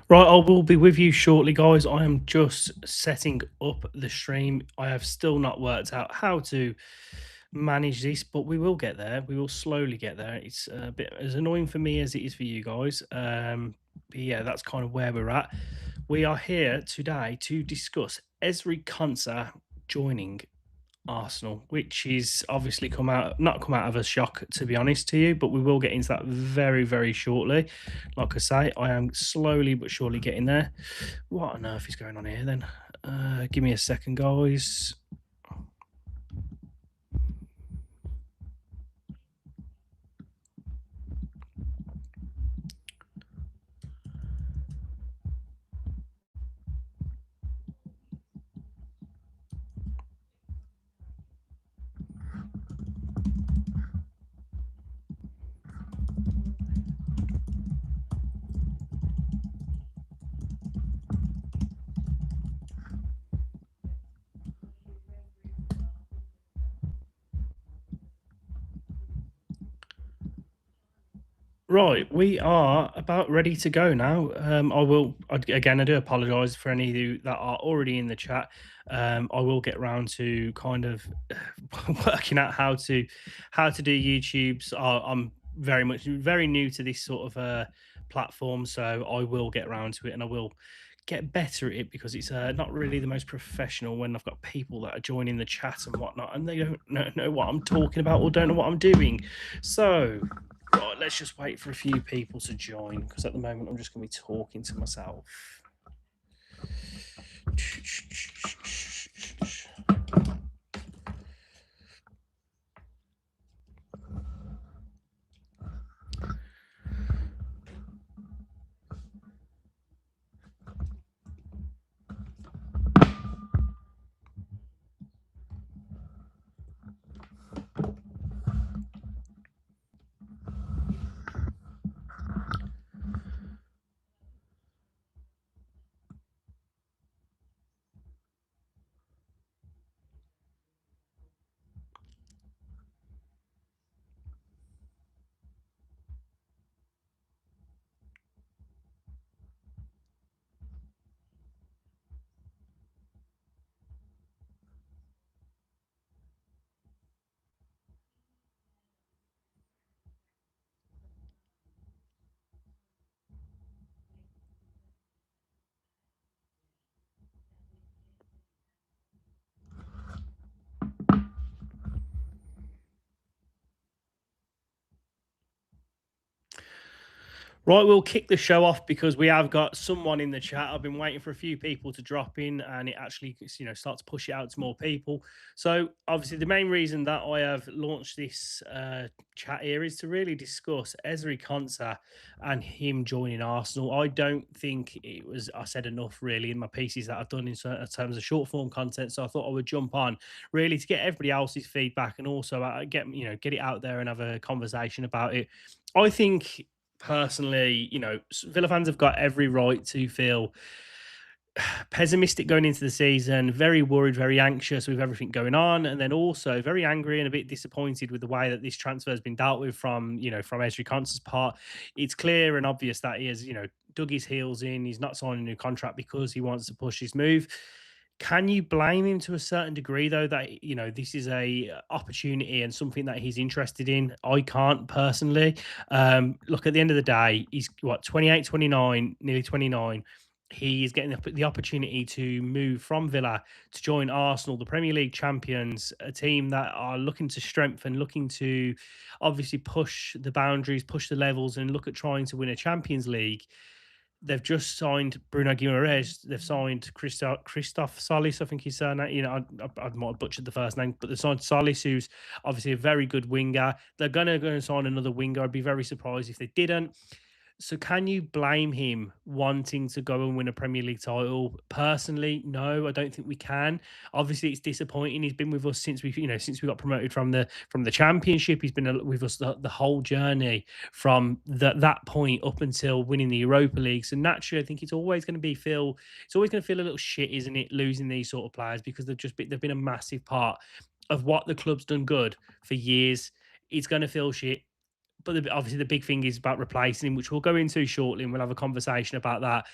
Right, I will be with you shortly, guys. I am just setting up the stream. I have still not worked out how to manage this, but we will get there. We will slowly get there. It's a bit as annoying for me as it is for you guys. But yeah, that's kind of where we're at. We are here today to discuss Ezri Konsa joining Arsenal, which is obviously not come out of a shock, to be honest to you, but we will get into that very, very shortly. Like I say, I am slowly but surely getting there. What on earth is going on here then? Give me a second, guys. Right, we are about ready to go now. Again, I do apologise for any of you that are already in the chat. I will get round to kind of working out how to do YouTube's. I'm very new to this sort of platform, so I will get round to it and I will get better at it because it's not really the most professional when I've got people that are joining the chat and whatnot and they don't know what I'm talking about or don't know what I'm doing. So right, let's just wait for a few people to join because at the moment I'm just going to be talking to myself. Right, we'll kick the show off because we have got someone in the chat. I've been waiting for a few people to drop in, and it actually, start to push it out to more people. So, obviously, the main reason that I have launched this chat here is to really discuss Ezri Konsa and him joining Arsenal. I don't think I said enough really in my pieces that I've done in terms of short form content. So I thought I would jump on really to get everybody else's feedback and also get it out there and have a conversation about it. I think personally, Villa fans have got every right to feel pessimistic going into the season, very worried, very anxious with everything going on, and then also very angry and a bit disappointed with the way that this transfer has been dealt with from Ezri Konsa's part. It's clear and obvious that he has, dug his heels in. He's not signing a new contract because he wants to push his move. Can you blame him to a certain degree, though, that this is a opportunity and something that he's interested in? I can't personally. Look, at the end of the day, he's what 28, 29, nearly 29. He is getting the opportunity to move from Villa to join Arsenal, the Premier League champions, a team that are looking to strengthen, looking to obviously push the boundaries, push the levels, and look at trying to win a Champions League. They've just signed Bruno Guimaraes. They've signed Christoph Solis. I think he's saying, I might have butchered the first name, but they signed Solis, who's obviously a very good winger. They're going to go and sign another winger. I'd be very surprised if they didn't. So can you blame him wanting to go and win a Premier League title? Personally, no, I don't think we can. Obviously, it's disappointing. He's been with us since we got promoted from the Championship. He's been with us the whole journey from that point up until winning the Europa League. So naturally, I think it's always going to feel a little shit, isn't it, losing these sort of players because they've been a massive part of what the club's done good for years. It's going to feel shit, but obviously the big thing is about replacing him, which we'll go into shortly, and we'll have a conversation about that.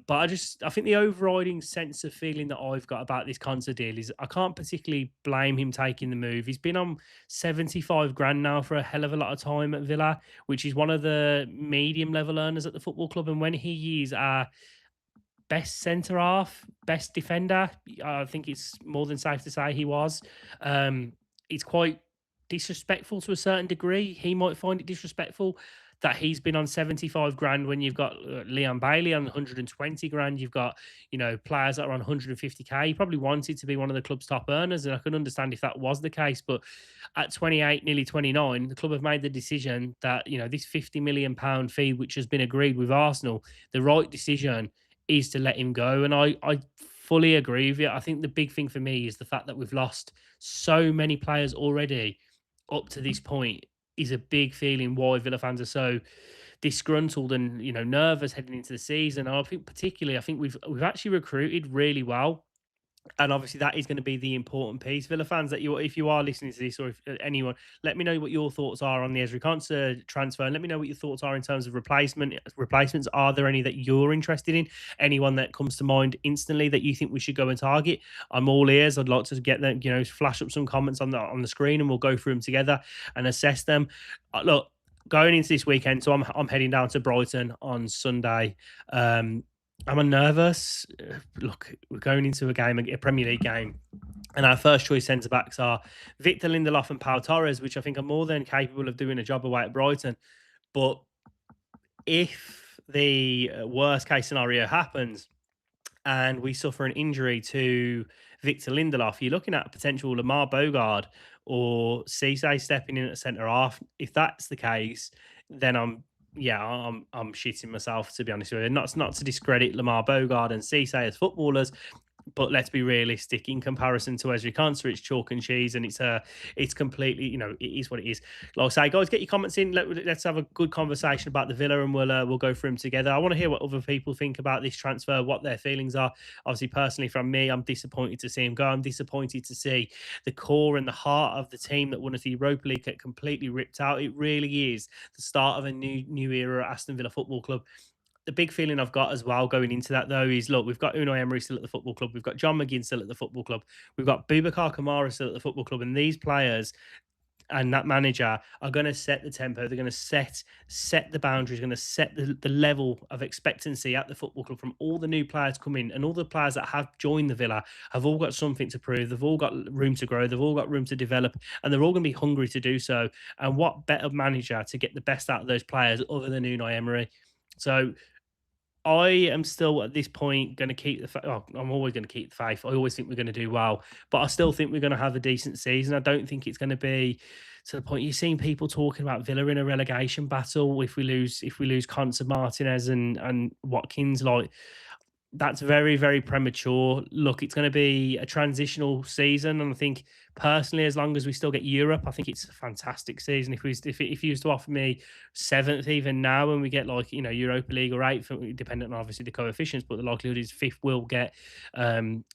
But I think the overriding sense of feeling that I've got about this Konsa deal is I can't particularly blame him taking the move. He's been on 75 grand now for a hell of a lot of time at Villa, which is one of the medium level earners at the football club. And when he is our best centre half, best defender, I think it's more than safe to say he was. It's quite disrespectful to a certain degree. He might find it disrespectful that he's been on 75 grand when you've got Leon Bailey on 120 grand. You've got, players that are on 150k. He probably wanted to be one of the club's top earners, and I can understand if that was the case. But at 28, nearly 29, the club have made the decision that, this 50 million pound fee, which has been agreed with Arsenal, the right decision is to let him go. And I fully agree with you. I think the big thing for me is the fact that we've lost so many players already up to this point is a big feeling why Villa fans are so disgruntled and nervous heading into the season. And I think particularly, I think we've actually recruited really well, and obviously that is going to be the important piece. Villa fans, that if you are listening to this, or if anyone, let me know what your thoughts are on the Ezri Konsa transfer, and let me know what your thoughts are in terms of replacements. Are there any that you're interested in? Anyone that comes to mind instantly that you think we should go and target? I'm all ears. I'd like to get them, flash up some comments on the screen, and we'll go through them together and assess them. Look, going into this weekend, so I'm heading down to Brighton on Sunday. I'm nervous. Look, we're going into a Premier League game, and our first choice centre backs are Victor Lindelof and Pau Torres, which I think are more than capable of doing a job away at Brighton. But if the worst case scenario happens and we suffer an injury to Victor Lindelof, you're looking at a potential Lamar Bogard or Cisse stepping in at centre half. If that's the case, then I'm shitting myself, to be honest with you. Not to discredit Lamar Bogard and Cisse as footballers, but let's be realistic. In comparison to Ezri Konsa, it's chalk and cheese, and it's completely, it is what it is. Like I say, guys, get your comments in. Let's have a good conversation about the Villa, and we'll go through them together. I want to hear what other people think about this transfer, what their feelings are. Obviously, personally, from me, I'm disappointed to see him go. I'm disappointed to see the core and the heart of the team that won us the Europa League get completely ripped out. It really is the start of a new era at Aston Villa Football Club. The big feeling I've got as well going into that, though, is look, we've got Unai Emery still at the football club. We've got John McGinn still at the football club. We've got Boubacar Kamara still at the football club. And these players and that manager are going to set the tempo. They're going to set the boundaries, going to set the level of expectancy at the football club from all the new players coming, and all the players that have joined the Villa have all got something to prove. They've all got room to grow. They've all got room to develop, and they're all going to be hungry to do so. And what better manager to get the best out of those players other than Unai Emery? So I am still at this point going to keep I'm always going to keep the faith. I always think we're going to do well, but I still think we're going to have a decent season. I don't think it's going to be to the point you're seeing people talking about Villa in a relegation battle if we lose Konsa, Martinez, and Watkins. Like, that's very, very premature. Look, it's going to be a transitional season, and I think personally, as long as we still get Europe, I think it's a fantastic season. If you used to offer me seventh even now, and we get Europa League or eighth, depending on obviously the coefficients, but the likelihood is fifth will get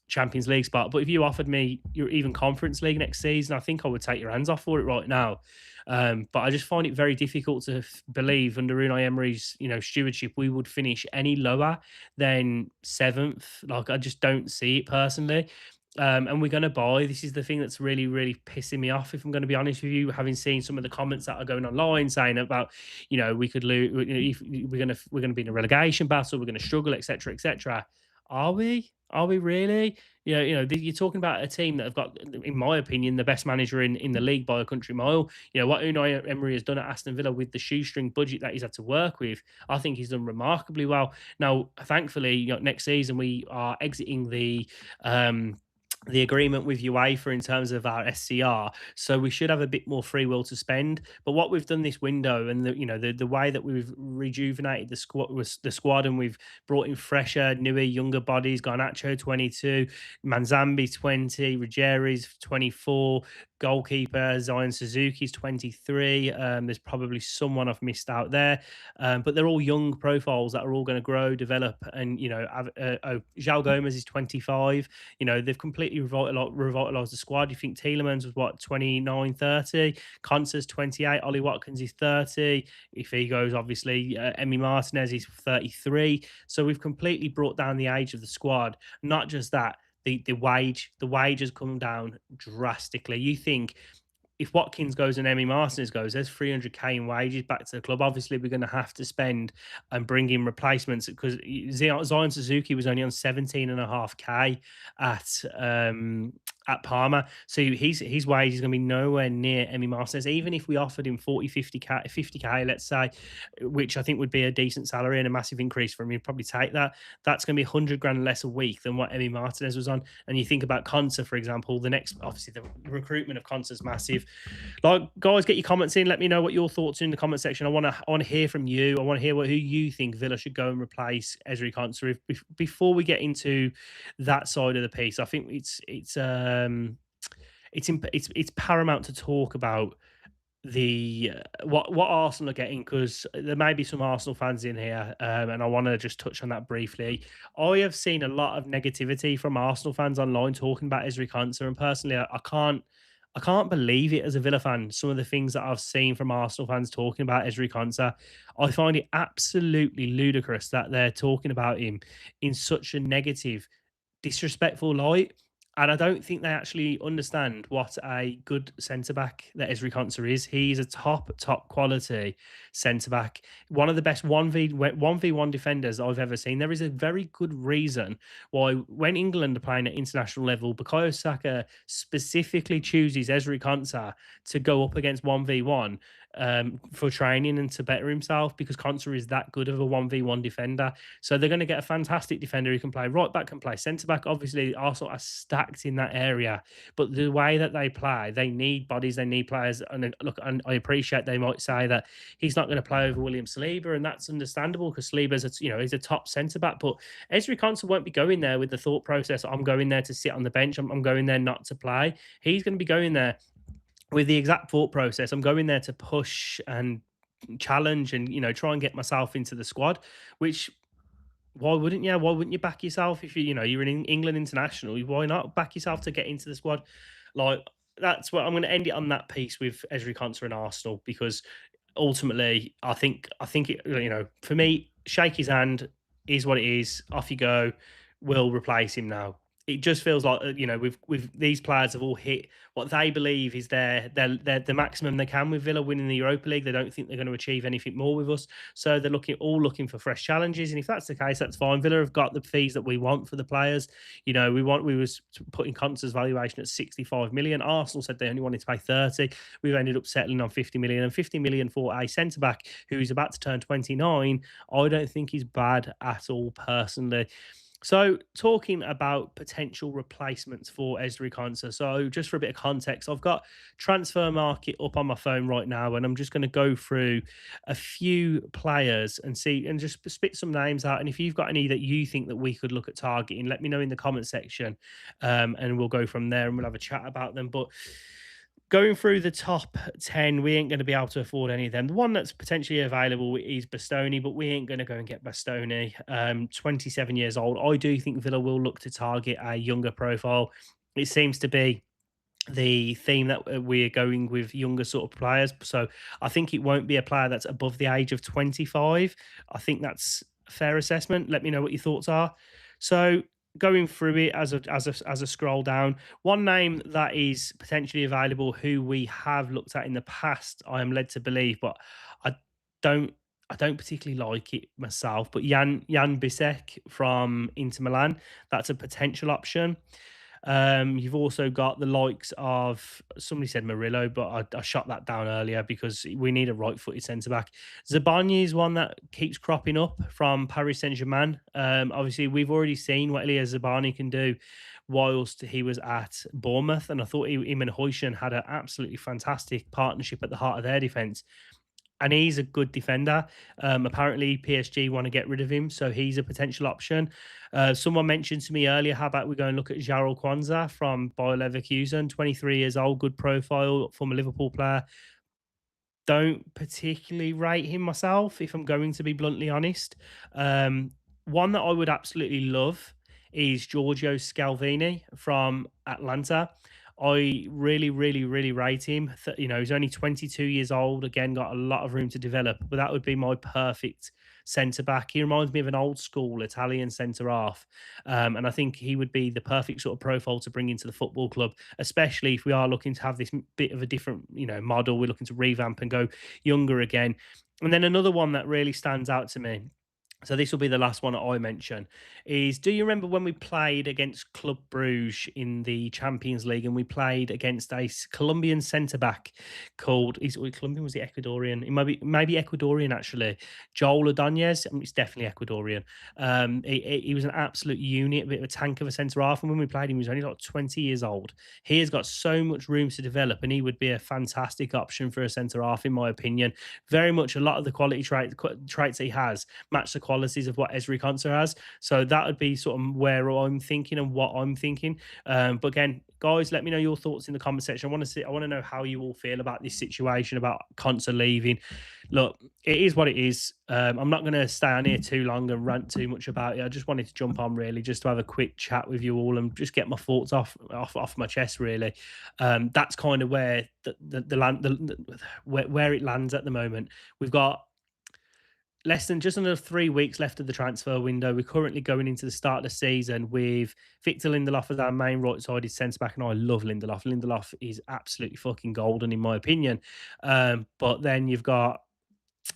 Champions League spot. But if you offered me your even Conference League next season, I think I would take your hands off for it right now. But I just find it very difficult to believe under Unai Emery's stewardship we would finish any lower than seventh. Like, I just don't see it personally. And we're going to buy. This is the thing that's really, really pissing me off, if I'm going to be honest with you, having seen some of the comments that are going online saying about, we could lose, if we're going to be in a relegation battle, we're going to struggle, etc., etc. Are we? Are we really? You're talking about a team that have got, in my opinion, the best manager in the league by a country mile. What Unai Emery has done at Aston Villa with the shoestring budget that he's had to work with, I think he's done remarkably well. Now, thankfully, next season we are exiting the agreement with UEFA in terms of our SCR, so we should have a bit more free will to spend. But what we've done this window, and the way that we've rejuvenated the squad, and we've brought in fresher, newer, younger bodies. Garnacho 22, Manzambi 20, Ruggieri's 24, goalkeeper Zion Suzuki's 23. There's probably someone I've missed out there, but they're all young profiles that are all going to grow, develop, and João Gomez is 25. They've completely revitalized the squad. You think Tielemans was what, 29, 30? Konsa's 28. Ollie Watkins is 30. If he goes, obviously, Emi Martinez is 33. So we've completely brought down the age of the squad. Not just that, the wage has come down drastically. You think if Watkins goes and Emmy Martinez goes, there's 300k in wages back to the club. Obviously, we're going to have to spend and bring in replacements because Zion Suzuki was only on 17.5k at Parma. So his wage is going to be nowhere near Emmy Martinez. Even if we offered him 40, 50k, let's say, which I think would be a decent salary and a massive increase for him, he'd probably take that. That's going to be 100 grand less a week than what Emmy Martinez was on. And you think about Konsa, for example, obviously the recruitment of Konsa is massive. Like, guys, get your comments in. Let me know what your thoughts are in the comment section. I want to hear from you. I want to hear who you think Villa should go and replace Ezri Konsa. Before we get into that side of the piece, I think it's paramount to talk about the what Arsenal are getting, because there may be some Arsenal fans in here, and I want to just touch on that briefly. I have seen a lot of negativity from Arsenal fans online talking about Ezri Konsa, and personally, I can't believe it as a Villa fan. Some of the things that I've seen from Arsenal fans talking about Ezri Konsa, I find it absolutely ludicrous that they're talking about him in such a negative, disrespectful light. And I don't think they actually understand what a good centre back that Ezri Konsa is. He's a top quality centre back, one of the best 1v1 defenders I've ever seen. There is a very good reason why, when England are playing at international level, Bukayo Saka specifically chooses Ezri Konsa to go up against 1v1 for training and to better himself, because Konsa is that good of a 1v1 defender. So they're going to get a fantastic defender who can play right back, can play centre back. Obviously, Arsenal are stacked in that area, but the way that they play, they need bodies, they need players. And look, and I appreciate they might say that he's not going to play over William Saliba, and that's understandable because Saliba's he's a top centre back. But Ezri Konsa won't be going there with the thought process, I'm going there to sit on the bench, I'm going there not to play. He's going to be going there with the exact thought process, I'm going there to push and challenge and try and get myself into the squad. Which, why wouldn't you? Why wouldn't you back yourself if you're an England international? Why not back yourself to get into the squad? Like, that's what I'm going to end it on, that piece with Ezri Konsa and Arsenal, because ultimately, I think it, for me, shake his hand, is what it is. Off you go. We'll replace him now. It just feels like with these players have all hit what they believe is their the maximum they can with Villa winning the Europa League. They don't think they're going to achieve anything more with us, so they're looking for fresh challenges. And if that's the case, that's fine. Villa have got the fees that we want for the players. We was putting Konsa's valuation at 65 million. Arsenal said they only wanted to pay 30. We've ended up settling on 50 million, and 50 million for a centre back who is about to turn 29. I don't think is bad at all, personally. So, talking about potential replacements for Ezri Konsa. So, just for a bit of context, I've got Transfer Market up on my phone right now, and I'm just going to go through a few players and see and just spit some names out. And if you've got any that you think that we could look at targeting, let me know in the comment section, and we'll go from there and we'll have a chat about them. But going through the top 10, we ain't going to be able to afford any of them. The one that's potentially available is Bastoni, but we ain't going to go and get Bastoni. 27 years old. I do think Villa will look to target a younger profile. It seems to be the theme that we're going with, younger sort of players. So I think it won't be a player that's above the age of 25. I think that's a fair assessment. Let me know what your thoughts are. So, going through it as a scroll down, one name that is potentially available, who we have looked at in the past, I am led to believe, but I don't I don't particularly like it myself. But Jan Bisek from Inter Milan, that's a potential option. You've also got the likes of, somebody said Murillo, but I shot that down earlier because we need a right-footed centre back. Zabanya is one that keeps cropping up from Paris Saint-Germain. Obviously, we've already seen what Elia Zabani can do whilst he was at Bournemouth, and I thought him and Huijsen had an absolutely fantastic partnership at the heart of their defence. and he's a good defender. Apparently, PSG want to get rid of him, so he's a potential option. Someone mentioned to me earlier, how about we go and look at Ezri Konsa from Bayer Leverkusen, 23 years old, good profile, former Liverpool player. Don't particularly rate him myself, if I'm going to be bluntly honest. Um, One that I would absolutely love is Giorgio Scalvini from Atlanta. I really, really, really rate him. He's only 22 years old. Again, got a lot of room to develop, but that would be my perfect centre back. He reminds me of an old school Italian centre half, and I think he would be the perfect sort of profile to bring into the football club, especially if we are looking to have this bit of a different, model. We're looking to revamp and go younger again. And then another one that really stands out to me, so this will be the last one that I mention, is do you remember when we played against Club Bruges in the Champions League, and we played against a Colombian centre back called, is it Colombian, was it Ecuadorian? It might be, maybe Ecuadorian actually. Joel Ordonez, I mean, it's definitely Ecuadorian. He was an absolute unit, a bit of a tank of a centre half, and when we played him, he was only like 20 years old. He has got so much room to develop, and he would be a fantastic option for a centre half, in my opinion. Very much a lot of the quality traits he has match the qualities of what Ezri Konsa has. So that would be sort of where I'm thinking and what I'm thinking. But again, guys, let me know your thoughts in the comment section. I want to know how you all feel about this situation about Konsa leaving. Look, it is what it is. I'm not going to stay on here too long and rant too much about it. I just wanted to jump on really just to have a quick chat with you all and just get my thoughts off my chest. Really, that's kind of where the land where it lands at the moment. We've got less than just another 3 weeks left of the transfer window. We're currently going into the start of the season with Victor Lindelof as our main right-sided centre back, and I love Lindelof. Lindelof is absolutely fucking golden in my opinion. But then you've got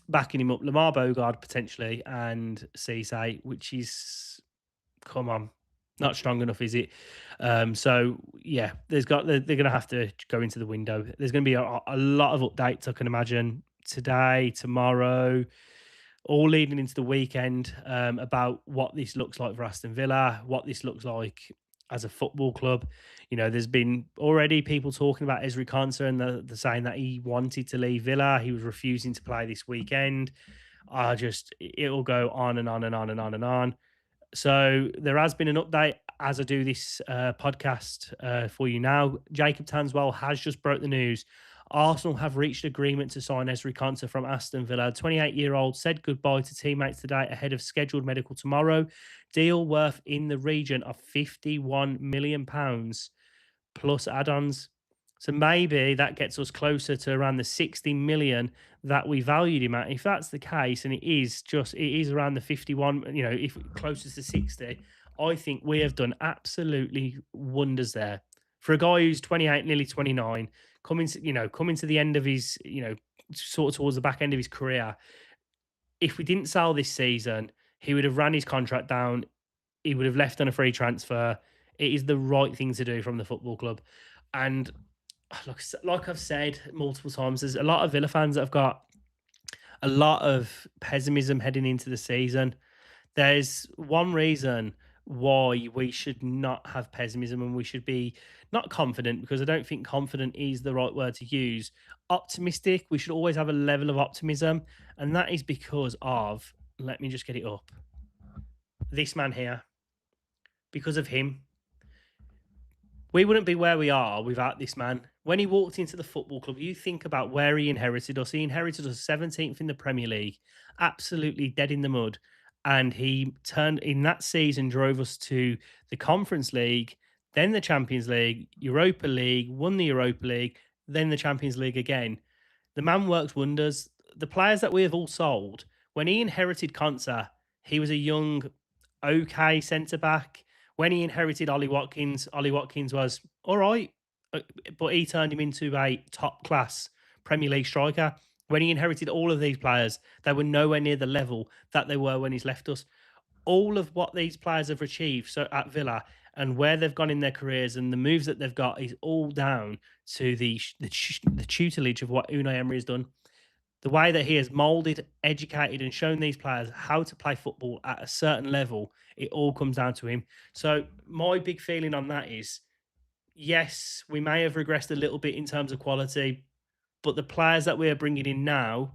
backing him up Lamar Bogard potentially and Cisse, which is, come on, not strong enough, is it? So yeah, they're going to have to go into the window. There's going to be a lot of updates, I can imagine, today, tomorrow, all leading into the weekend, about what this looks like for Aston Villa, what this looks like as a football club. There's been already people talking about Ezri Konsa, and they're saying that he wanted to leave Villa. He was refusing to play this weekend. It'll go on and on and on and on and on. So there has been an update as I do this podcast for you now. Jacob Tanswell has just broke the news. Arsenal have reached agreement to sign Ezri Konsa from Aston Villa. 28-year-old said goodbye to teammates today ahead of scheduled medical tomorrow. Deal worth in the region of £51 million plus add-ons. So maybe that gets us closer to around the 60 million that we valued him at. If that's the case, and it is around the 51, if closest to 60, I think we have done absolutely wonders there. For a guy who's 28, nearly 29, coming to the end of his, sort of towards the back end of his career, if we didn't sell this season, he would have ran his contract down. He would have left on a free transfer. It is the right thing to do from the football club. And like I've said multiple times, there's a lot of Villa fans that have got a lot of pessimism heading into the season. There's one reason why we should not have pessimism, and we should be not confident, because I don't think confident is the right word to use. Optimistic. We should always have a level of optimism, and that is because of, let me just get it up, this man here. Because of him, we wouldn't be where we are without this man. When he walked into the football club, you think about where he inherited us. He inherited us 17th in the Premier League, absolutely dead in the mud. And he turned in that season, drove us to the Conference League, then the Champions League, Europa League, won the Europa League, then the Champions League again. The man works wonders. The players that we have all sold, when he inherited Konsa, he was a young, okay centre back. When he inherited Ollie Watkins was all right, but he turned him into a top class Premier League striker. When he inherited all of these players, they were nowhere near the level that they were when he's left us. All of what these players have achieved so at Villa, and where they've gone in their careers, and the moves that they've got, is all down to the tutelage of what Unai Emery has done. The way that he has molded, educated, and shown these players how to play football at a certain level, it all comes down to him. So my big feeling on that is, yes, we may have regressed a little bit in terms of quality, but the players that we are bringing in now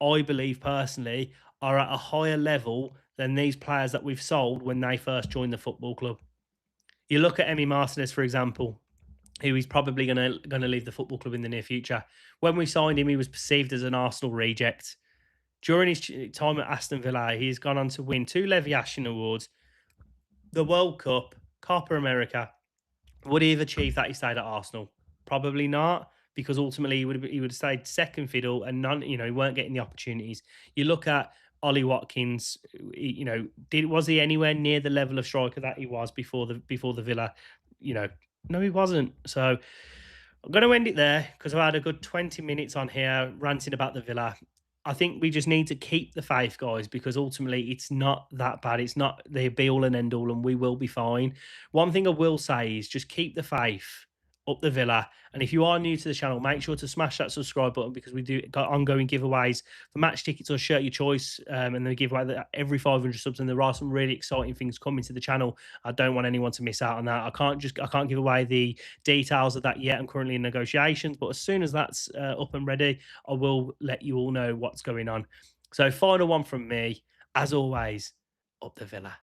I believe personally, are at a higher level than these players that we've sold when they first joined the football club. You look at Emi Martinez, for example, who is probably gonna leave the football club in the near future. When we signed him, he was perceived as an Arsenal reject. During his time at Aston Villa, he's gone on to win 2 Levy Ashton Awards, the World Cup, Copa America. Would he have achieved that? He stayed at Arsenal? Probably not, because ultimately he would have stayed second fiddle and none. He weren't getting the opportunities. You look at Ollie Watkins. Did was he anywhere near the level of striker that he was before the Villa? You know, no, he wasn't. So I'm going to end it there because I've had a good 20 minutes on here ranting about the Villa. I think we just need to keep the faith, guys, because ultimately it's not that bad. It's not the be all and end all, and we will be fine. One thing I will say is just keep the faith up the Villa. And if you are new to the channel, make sure to smash that subscribe button because we do got ongoing giveaways for match tickets or shirt your choice. And then we give away every 500 subs. And there are some really exciting things coming to the channel. I don't want anyone to miss out on that. I can't give away the details of that yet. I'm currently in negotiations, but as soon as that's up and ready, I will let you all know what's going on. So final one from me, as always, up the Villa.